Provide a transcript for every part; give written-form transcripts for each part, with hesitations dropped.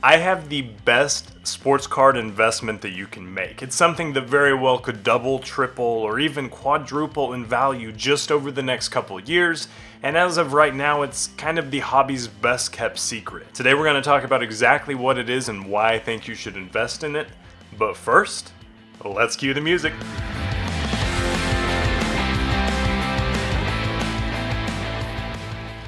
I have the best sports card investment that you can make. It's something that very well could double, triple, or even quadruple in value just over the next couple years, and as of right now, it's kind of the hobby's best kept secret. Today we're going to talk about exactly what it is and why I think you should invest in it, but first, let's cue the music.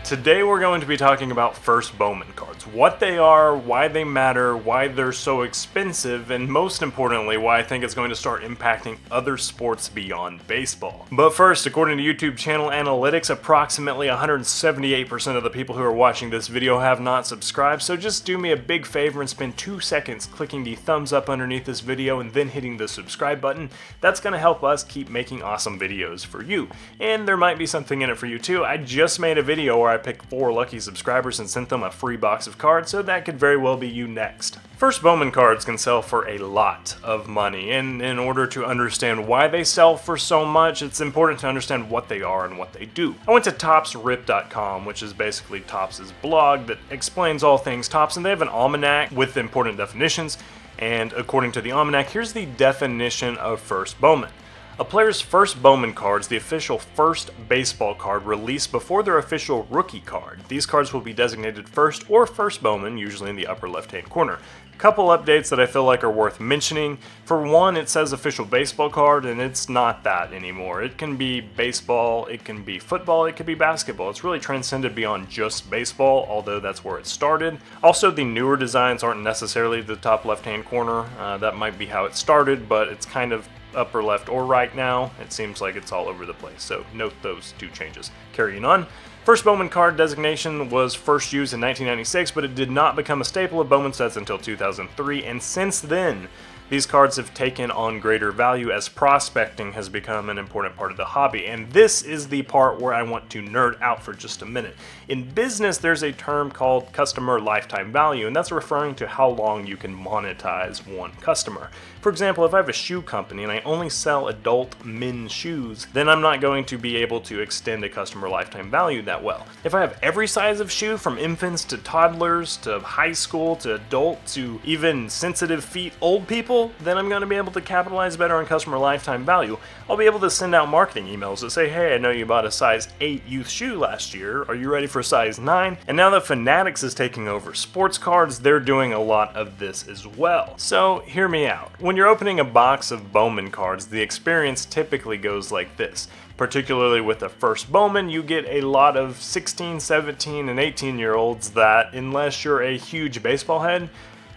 Today we're going to be talking about First Bowman cards, what they are, why they matter, why they're so expensive, and most importantly, why I think it's going to start impacting other sports beyond baseball. But first, according to YouTube channel analytics, approximately 178% of the people who are watching this video have not subscribed, so just do me a big favor and spend 2 seconds clicking the thumbs up underneath this video and then hitting the subscribe button. That's going to help us keep making awesome videos for you. And there might be something in it for you too. I just made a video where I picked 4 lucky subscribers and sent them a free box of cards, so that could very well be you next. First Bowman cards can sell for a lot of money, and in order to understand why they sell for so much, it's important to understand what they are and what they do. I went to topsrip.com, which is basically Topps' blog that explains all things Topps, and they have an almanac with important definitions, and according to the almanac, here's the definition of First Bowman. A player's first Bowman card is the official first baseball card released before their official rookie card. These cards will be designated first or first Bowman, usually in the upper left-hand corner. Couple updates that I feel like are worth mentioning. For one, it says official baseball card, and it's not that anymore. It can be baseball, it can be football, it could be basketball. It's really transcended beyond just baseball, although that's where it started. Also, the newer designs aren't necessarily the top left-hand corner. That might be how it started, but it's kind of upper left or right now. It seems like it's all over the place, so note those 2 changes. Carrying on. First Bowman card designation was first used in 1996, but it did not become a staple of Bowman sets until 2003, and since then, these cards have taken on greater value as prospecting has become an important part of the hobby. And this is the part where I want to nerd out for just a minute. In business, there's a term called customer lifetime value, and that's referring to how long you can monetize one customer. For example, if I have a shoe company and I only sell adult men's shoes, then I'm not going to be able to extend a customer lifetime value that well. If I have every size of shoe, from infants to toddlers to high school to adult to even sensitive feet old people, then I'm going to be able to capitalize better on customer lifetime value. I'll be able to send out marketing emails that say, hey, I know you bought a size 8 youth shoe last year. Are you ready for a size 9? And now that Fanatics is taking over sports cards, they're doing a lot of this as well. So hear me out. When you're opening a box of Bowman cards, the experience typically goes like this. Particularly with the First Bowman, you get a lot of 16, 17, and 18-year-olds that, unless you're a huge baseball head,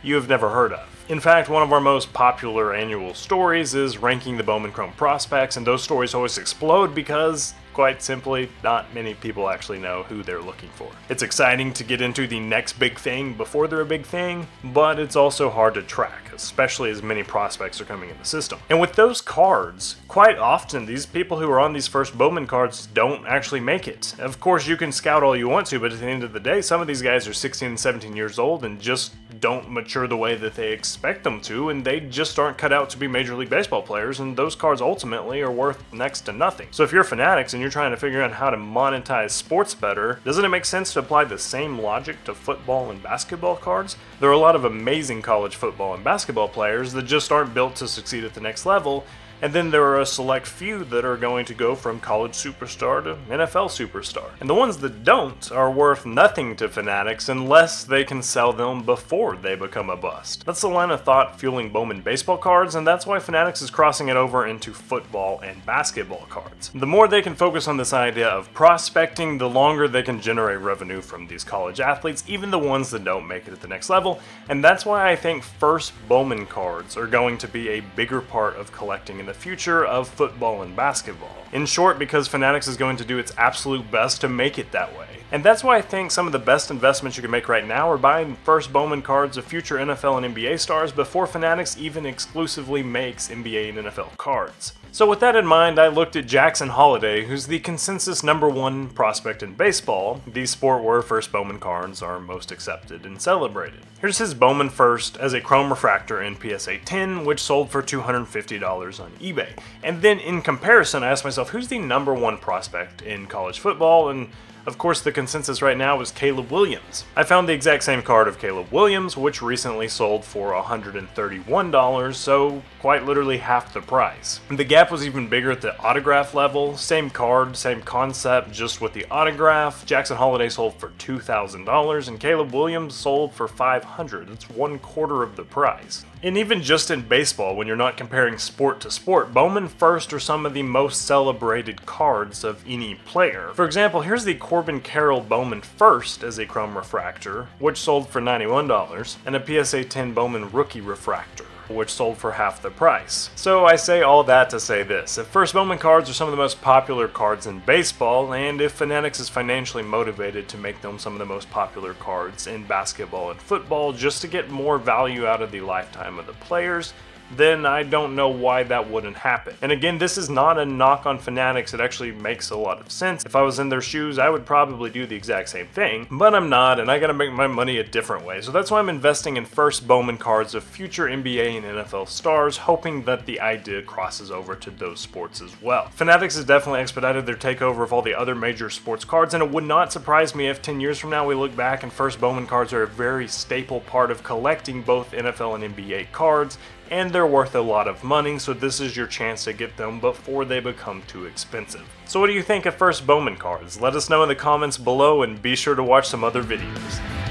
you have never heard of. In fact, one of our most popular annual stories is ranking the Bowman Chrome prospects, and those stories always explode because, quite simply, not many people actually know who they're looking for. It's exciting to get into the next big thing before they're a big thing, but it's also hard to track, especially as many prospects are coming in the system. And with those cards, quite often these people who are on these First Bowman cards don't actually make it. Of course, you can scout all you want to, but at the end of the day, some of these guys are 16 and 17 years old and just don't mature the way that they expect them to, and they just aren't cut out to be Major League Baseball players, and those cards ultimately are worth next to nothing. So if you're Fanatics and you're trying to figure out how to monetize sports better, doesn't it make sense to apply the same logic to football and basketball cards? There are a lot of amazing college football and basketball players that just aren't built to succeed at the next level, and then there are a select few that are going to go from college superstar to NFL superstar. And the ones that don't are worth nothing to Fanatics unless they can sell them before they become a bust. That's the line of thought fueling Bowman baseball cards, and that's why Fanatics is crossing it over into football and basketball cards. The more they can focus on this idea of prospecting, the longer they can generate revenue from these college athletes, even the ones that don't make it at the next level, and that's why I think First Bowman cards are going to be a bigger part of collecting in the future of football and basketball. In short, because Fanatics is going to do its absolute best to make it that way. And that's why I think some of the best investments you can make right now are buying First Bowman cards of future NFL and NBA stars before Fanatics even exclusively makes NBA and NFL cards. So with that in mind, I looked at Jackson Holliday, who's the consensus #1 prospect in baseball, the sport where First Bowman cards are most accepted and celebrated. Here's his Bowman First as a chrome refractor in PSA 10, which sold for $250 on eBay. And then in comparison, I asked myself, who's the #1 prospect in college football? And Of course, the consensus right now is Caleb Williams. I found the exact same card of Caleb Williams, which recently sold for $131, so quite literally half the price. The gap was even bigger at the autograph level. Same card, same concept, just with the autograph. Jackson Holiday sold for $2,000 and Caleb Williams sold for $500. It's 1/4 of the price. And even just in baseball, when you're not comparing sport to sport, Bowman First are some of the most celebrated cards of any player. For example, here's the Corbin Carroll Bowman First as a chrome refractor, which sold for $91, and a PSA 10 Bowman Rookie Refractor, which sold for half the price. So I say all that to say this: if First Bowman cards are some of the most popular cards in baseball, and if Fanatics is financially motivated to make them some of the most popular cards in basketball and football just to get more value out of the lifetime of the players, then I don't know why that wouldn't happen. And again, this is not a knock on Fanatics, it actually makes a lot of sense. If I was in their shoes, I would probably do the exact same thing, but I'm not, and I gotta make my money a different way. So that's why I'm investing in First Bowman cards of future NBA and NFL stars, hoping that the idea crosses over to those sports as well. Fanatics has definitely expedited their takeover of all the other major sports cards, and it would not surprise me if 10 years from now we look back and First Bowman cards are a very staple part of collecting both NFL and NBA cards, and they're worth a lot of money, so this is your chance to get them before they become too expensive. So what do you think of First Bowman cards? Let us know in the comments below, and be sure to watch some other videos.